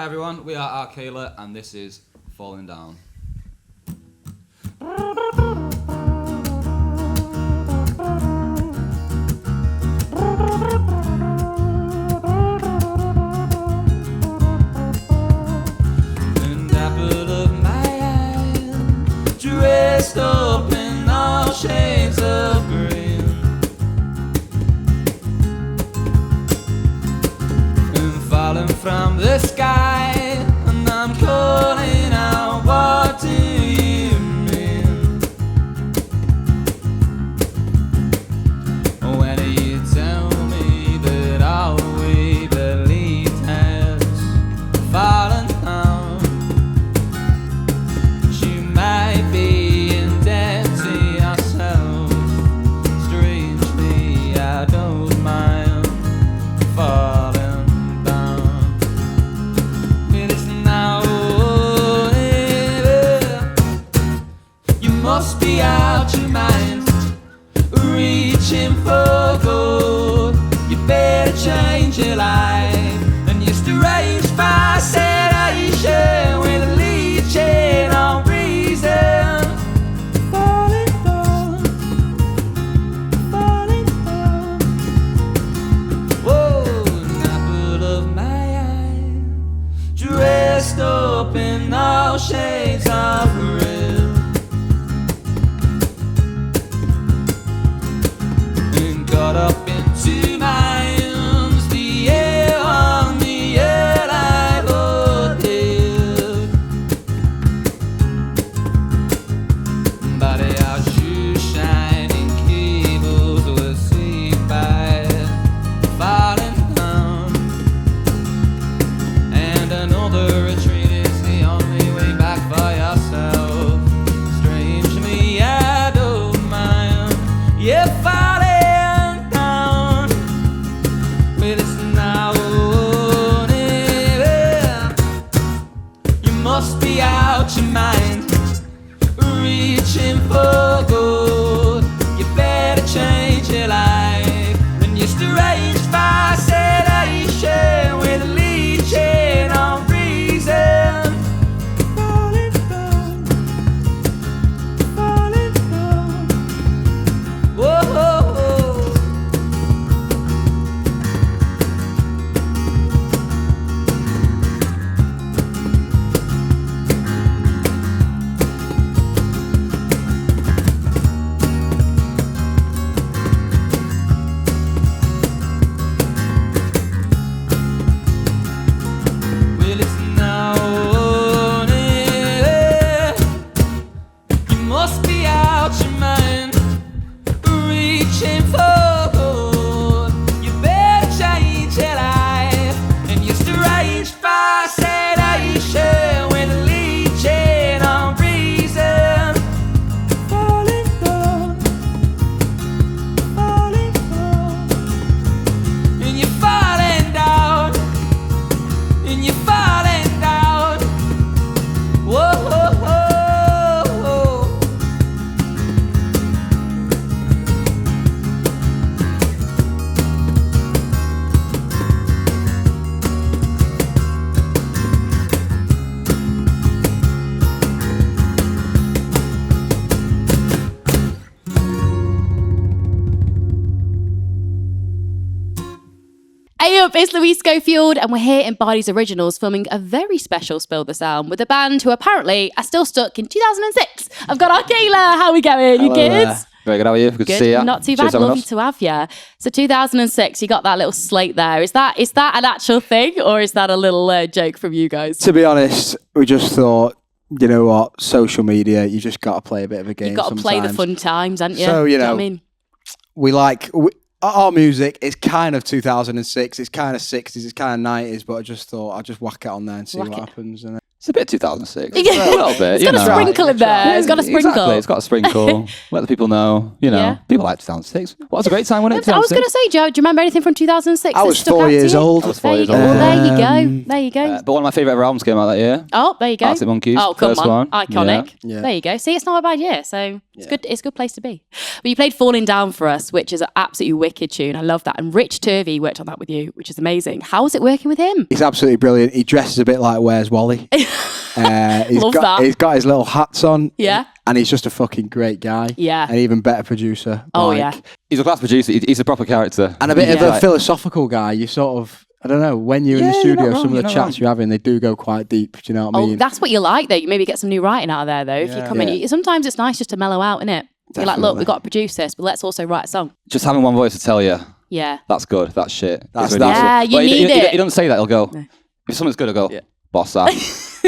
everyone, we are Arkayla and this is Falling Down. An apple of my eye, dressed up in all shades of green, and falling from the sky, and I'm calling out, what do you mean? When you tell me that all we believed has fallen down, she might be in debt to yourself. Strangely, I don't mind falling down. It is now or never. You must be out your mind, reaching for gold. You better change your life and your strange fascination with a leeching on reason. Falling down, falling down. Whoa, an apple of my eye, dressed up in all shades of red, and got up into minds, the air on the air like a dead. Body our shoes shining, cables were seen by falling down, and another retreat is the only way back for yourself. Strangely, I don't mind. Yeah, falling down. Well, it's now or never. You must be out your mind, reaching for gold. You better change your life and your strange fascination with a leeching on reason. Falling down, falling down. Whoa. Well, it's now or never. You must be out your mind, reaching for gold. You better change your life and your strange fascination with a leeching on reason. Falling down, falling down, and you're falling down, and you're falling down. Whoa. Hey up, it's Louise Schofield and we're here in Barneys Originals filming a very special Spill the Sound with a band who apparently are still stuck in 2006. I've got Arkayla. How are we going? You Hello good? there. Very good. How are you? Good to see you. Not too Cheers bad. for having Lovely us. to have you. So 2006, you got that little slate there. Is that an actual thing or is that a little joke from you guys? To be honest, we just thought, you know what, social media, you just got to play a bit of a game. You've got to play the sometimes. fun times, haven't you? So, Do you know know, what I mean? our music is kind of 2006, it's kind of 60s, it's kind of 90s, but I just thought I'd just whack it on there and see Whack what it. happens. And It's a bit 2006. Yeah. A little bit. It's got a sprinkle in there. Yeah, It's got a sprinkle. Exactly. It's got a sprinkle. Let the people know. You know, Yeah. people like 2006. What was a great time, wasn't it? I was going to say, Joe, do you remember anything from 2006? I that was stuck 4 out to years you? old. I was 4 There you years go. old. Well, there you go. There you go. But one of my favourite ever albums came out that year. Oh, there you go. Arctic Monkeys. Oh, come first on. one. Iconic. Yeah. There you go. See, it's not a bad year. So it's good. It's a good place to be. But you played Falling Down for us, which is an absolutely wicked tune. I love that. And Rich Turvey worked on that with you, which is amazing. How was it working with him? He's absolutely brilliant. He dresses a bit like Where's Wally. Love that. He's got his little hats on. Yeah. And he's just a fucking great guy. Yeah. An even better producer. Oh, Like, yeah. He's a class producer. He's a proper character. And a bit of Yeah. a philosophical guy. You sort of, I don't know, when you're in the Yeah, you're not studio, wrong, some of you're the not chats wrong. you're having, they do go quite deep. Do you know what I Oh, mean? that's what you like, though. You maybe get some new writing out of there, though. If you Yeah. come in, sometimes it's nice just to mellow out, innit? You're like, look, Definitely. we've got to produce this, but let's also write a song. Just having one voice to tell you, Yeah. that's good, that's shit. That's- It's really Yeah, good. you But need it. He doesn't say that, he'll go, if something's good, he'll go, boss that.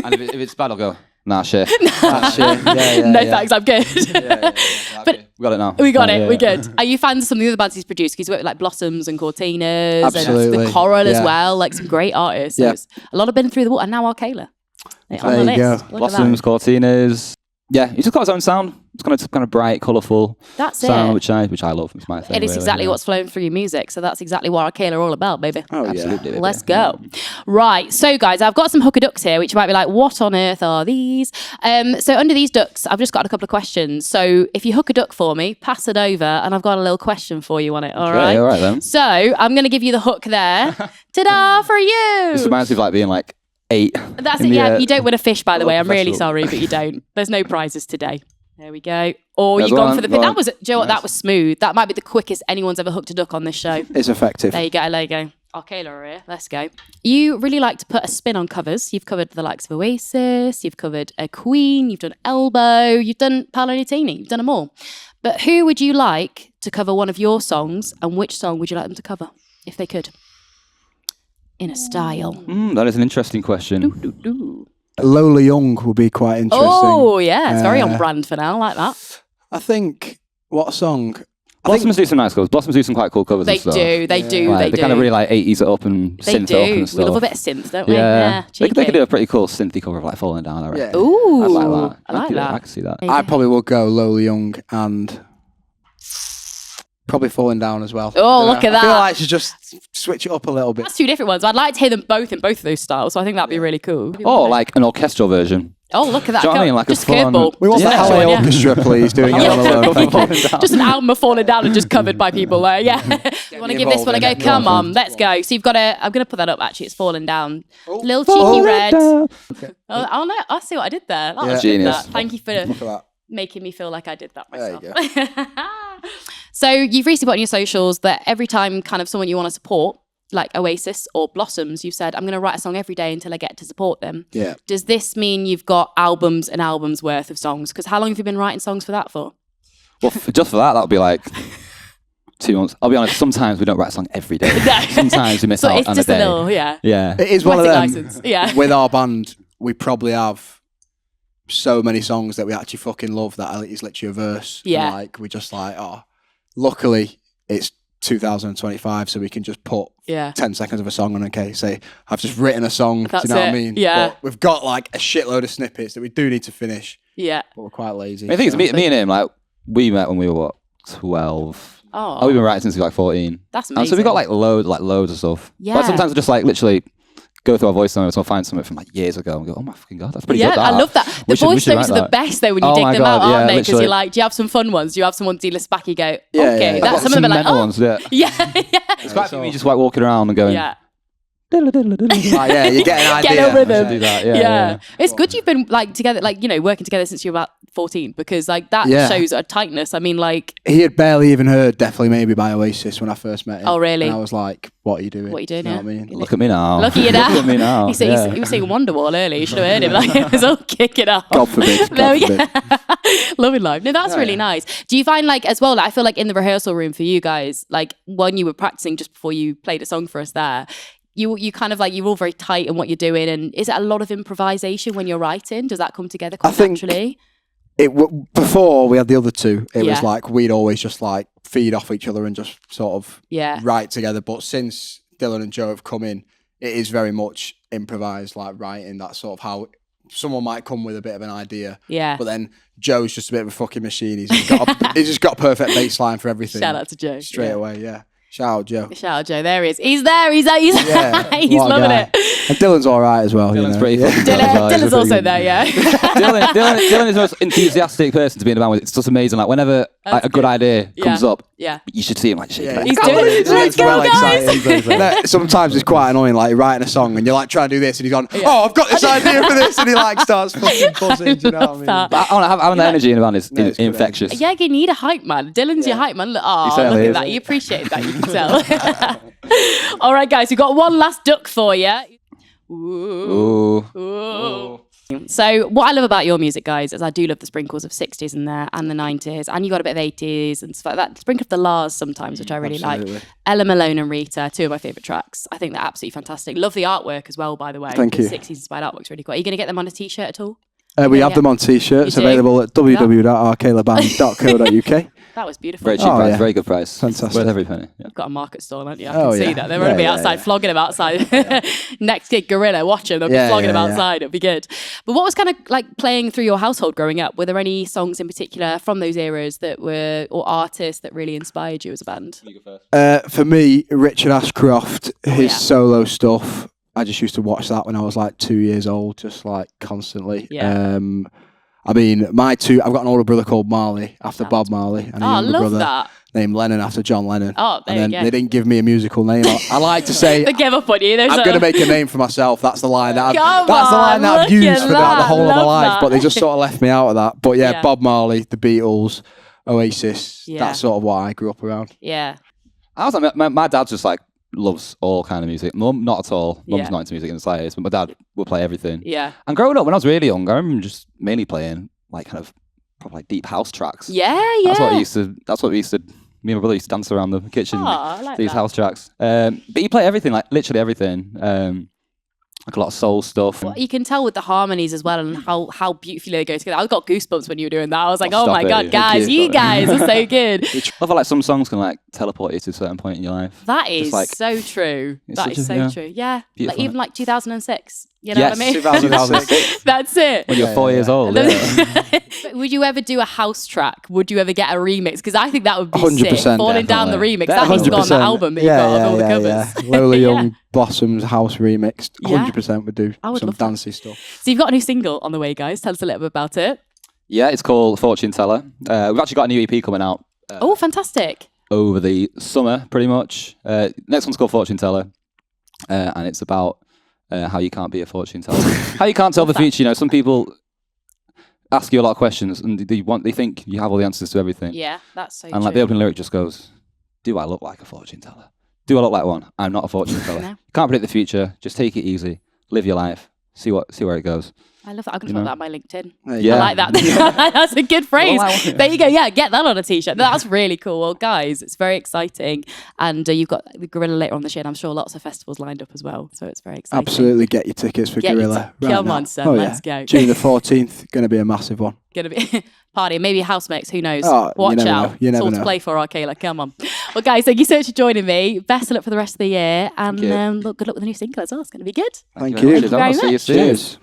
And if it's bad, I'll go, nah, shit. That's shit. Yeah, No yeah. thanks, I'm good. But we got it now. We got it. Yeah. We're good. Are you fans of some of the other bands he's produced? He's worked with like Blossoms and Cortinas and Absolutely. the Coral as Yeah. well. Like some great artists. So Yeah. it's- a lot have been through the water. And now Arkayla. On There the you list. go. Look at Blossoms, that. Cortinas. Yeah, he's just got his own sound. It's kind of bright, colourful That's sound, it. which I love. It's my thing. It is really, exactly yeah. what's flowing through your music. So that's exactly what Arkayla are all about, baby. Oh, yeah. Absolutely. baby. Let's go. Right. So, guys, I've got some hooker ducks here, which you might be like, what on earth are these? So, under these ducks, I've just got a couple of questions. So, if you hook a duck for me, pass it over, and I've got a little question for you on it. All right. All right then. So, I'm going to give you the hook there. Ta-da for you. This reminds me of like being like 8. That's in it. the, Yeah, you don't win a fish, by the oh, way. I'm really professional. sorry, but you don't. There's no prizes today. There we go. Or There's you've gone one, for the go pin. on. That was, do you know what? That was smooth. That might be the quickest anyone's ever hooked a duck on this show. It's effective. There you go. There you go. Arkayla are here. Let's go. You really like to put a spin on covers. You've covered the likes of Oasis. You've covered a Queen. You've done Elbow. You've done Paolo Nutini. You've done them all. But who would you like to cover one of your songs, and which song would you like them to cover, if they could? In a style. That is an interesting question. Doo-doo. Lola Young would be quite interesting. Oh, yeah. It's very on brand for now. I like that. I think, what song? Blossoms do some nice covers. Blossoms do some quite cool covers They and stuff. do. They do. Like, They they do. kind of really like 80s it up and They synth do. it up and stuff. We love a bit of synth, don't we? Yeah. They could cheeky. do a pretty cool synthy cover of like Falling Down, I reckon. Yeah. Ooh. I'd like that. I like that. I can see that. I probably would go Lola Young and probably Falling Down as well. Oh, look at I feel that. like I should just switch it up a little bit. That's two different ones. I'd like to hear them both in both of those styles. So I think that'd be really cool. Or like an orchestral version. Oh, look at that. Do you know what I mean? Like a just full-on- curveball. We want Just the an LA actual one, yeah. Orchestra, please, doing it all alone. Thank you. Falling Down. Just an album of Falling Down and just covered by people there. Yeah. You want to give this one a go? involved in it. Come on, let's go. So you've got a. I'm going to put that up. Actually, it's Falling Down. Little cheeky Falling red. Down. Oh no! I see what I did there. That Yeah. was good, Genius. that. Thank you for Look at that. making me feel like I did that There myself. you So you've recently put on your socials that every time kind of someone you want to support, like Oasis or Blossoms, you've said, I'm going to write a song every day until I get to support them. Yeah. Does this mean you've got albums and albums worth of songs? Because how long have you been writing songs for that for? Well, just for that would be like 2 months. I'll be honest, sometimes we don't write a song every day. No. Sometimes we miss So out it's on just a a day. little, yeah. Yeah. It is one of them. Poetic license, yeah. With our band, we probably have so many songs that we actually fucking love that is literally a verse. And, Yeah. like, we're just like, oh, luckily it's 2025, so we can just put Yeah. 10 seconds of a song on. Okay, say, I've just written a song. That's do you know what I it. mean? Yeah. But we've got like a shitload of snippets that we do need to finish, Yeah. but we're quite lazy. I think it's so- me and him, like, we met when we were, what, 12? Oh, We've been writing since we were like 14. that's And amazing. so we got like loads of stuff. Yeah. But sometimes we just like literally go through our voice notes and we'll find something from like years ago and go, oh my fucking God, that's pretty yeah, good. I love that. The We voice should notes write are the that. best though when you Oh dig my them God, out, aren't yeah, they? Because literally. you're like, do you have some fun ones? Do you have someone do you list back? You go, Yeah, okay. yeah. That's I've some got of them are like, mental oh, ones, yeah. yeah, yeah. It's quite for me just like walking around and going, Yeah. Ah, yeah, you get an idea. Get a rhythm. do that, Yeah. yeah. It's good you've been like together, like, you know, working together since you were about 14 because like that Yeah. shows a tightness. I mean, like, He had barely even heard Definitely Maybe by Oasis when I first met him. Oh, really? And I was like, what are you doing? what are you doing? You know Yeah. what I mean? Look at me now. Look at you now. Look at me now. He was saying Wonderwall earlier. You should have heard him. Like, it was all kicking off. God forbid. There we God go. forbid. Loving life. No, that's really nice. Do you find like as well, like, I feel like in the rehearsal room for you guys, like when you were practicing just before you played a song for us there, you kind of like, you're all very tight in what you're doing. And is it a lot of improvisation when you're writing? Does that come together quite I think- naturally? Before we had the other two, it Yeah. was like we'd always just like feed off each other and just sort of Yeah. write together. But since Dylan and Joe have come in, it is very much improvised, like writing. That's sort of how someone might come with a bit of an idea. Yeah. But then Joe's just a bit of a fucking machine. He's just got a perfect bass line for everything. Shout out to Joe. Straight away, yeah. Shout out Joe. Shout out Joe. There he is. He's there. He's he's what a loving guy. it. And Dylan's all right as well. Dylan's you know? pretty fucking good as well. He's Dylan's a also pretty- there, yeah. Dylan is the most enthusiastic person to be in the band with. It's just amazing. Like whenever a good good. idea comes Yeah. up, Yeah. you should see him like shaking. Yeah, Like, He's "Come doing on." it. Let's go, guys. No, sometimes it's quite annoying, like writing a song and you're like trying to do this and he's gone, oh, I've got this idea for this, and he like starts fucking buzzing. Do you know what I mean? that. But having the energy in the band is it's good infectious. Yeah, you need a hype man. Dylan's your hype man. Look, oh, certainly look at is. that. You appreciate that. You can tell. All right, guys, we've got one last duck for you. Ooh. Ooh. Ooh. So what I love about your music, guys, is I do love the sprinkles of 60s in there and the 90s, and you got a bit of 80s and stuff like that. Sprinkle of the Lars sometimes, which I really like. Ella Malone and Rita, two of my favourite tracks. I think they're absolutely fantastic. Love the artwork as well, by the way. Thank you. The 60s inspired artwork's really cool. Are you going to get them on a t-shirt at all? We have them on t-shirts You do? available at www.arkaylaband.co.uk. That was beautiful. Very cheap Oh, price, yeah. very good price. Fantastic. Worth every penny. Yeah. You've got a market stall, haven't you? I Oh, can see yeah. that. They're going to be Yeah, outside yeah. flogging them outside. Next gig, Gorilla, watch them. They'll be Yeah, flogging yeah, them yeah. outside. It'll be good. But what was kind of like playing through your household growing up? Were there any songs in particular from those eras that were, or artists that really inspired you as a band? For me, Richard Ashcroft, his yeah. solo stuff, I just used to watch that when I was like 2 years old, just like constantly. Yeah. I mean, I've got an older brother called Marley, after Bob Marley, and a Oh, I younger love brother that. named Lennon, after John Lennon. Oh, there and then you go. they didn't give me a musical name. I like to say, They gave up on you. I'm going to make a name for myself. That's the line that Come that's the line that on, I've look used at for the that. whole of my Love life, that. but they just sort of left me out of that. But yeah, Yeah. Bob Marley, the Beatles, Oasis, Yeah. that's sort of what I grew up around. Yeah. I was like, my dad just like loves all kind of music. Mum, not at all. Mum's Yeah. not into music in the slightest, but my dad will play everything. Yeah. And growing up, when I was really young, I remember just mainly playing like kind of probably like deep house tracks. Yeah. That's what we used to. Me and my brother used to dance around the kitchen. Oh, I like these that. house tracks. But you play everything, like literally everything. Like a lot of soul stuff. Well, you can tell with the harmonies as well and how beautifully they go together. I got goosebumps when you were doing that. I was like, oh stop my it. God, Thank guys, you. you guys are so good. I love how like some songs can like teleport you to a certain point in your life. That is Just, like, so true. it's That such is a- so yeah. true. Yeah. Like, Beautiful, even isn't like 2006. You know Yes, what I mean? 2006. That's it. When you're 4 years old. Yeah. But would you ever do a house track? Would you ever get a remix? Because I think that would be 100%, sick. Falling down the remix. That needs to go on the album that you got of all the covers. Lola Yeah. Young Blossom's house remix, Yeah. 100% would do I would some love that. dancey stuff. So you've got a new single on the way, guys. Tell us a little bit about it. Yeah, it's called Fortune Teller. We've actually got a new EP coming out Oh, fantastic. over the summer, pretty much. Next one's called Fortune Teller, and it's about how you can't be a fortune teller, how you can't tell the future. You know, some people ask you a lot of questions, and they think you have all the answers to everything. Yeah, that's so And like the opening lyric just goes, "Do I look like a fortune teller? Do I look like one? I'm not a fortune teller. No. Can't predict the future. Just take it easy, live your life, see where it goes." I love that. I'm going to You put know? that on my LinkedIn. Yeah. I like that. That's a good phrase. Well, There you go. Yeah, get that on a t-shirt. That's really cool. Well, guys, it's very exciting. And you've got the Gorilla later on this year. And I'm sure lots of festivals lined up as well. So it's very exciting. Absolutely, get your tickets for Get your Gorilla. ti- right Come now. on, son, Oh, let's yeah. go. June the 14th, going to be a massive one. Going to be party. Maybe housemates. Who knows? Oh, you Watch never out. know. You It's never all to know. play for, Arkayla. Come on. Well, guys, thank you so much for joining me. Best of luck for the rest of the year. And you. look, good luck with the new single as well. It's going to be good. Thank very you. much. very See you much. soon. Cheers.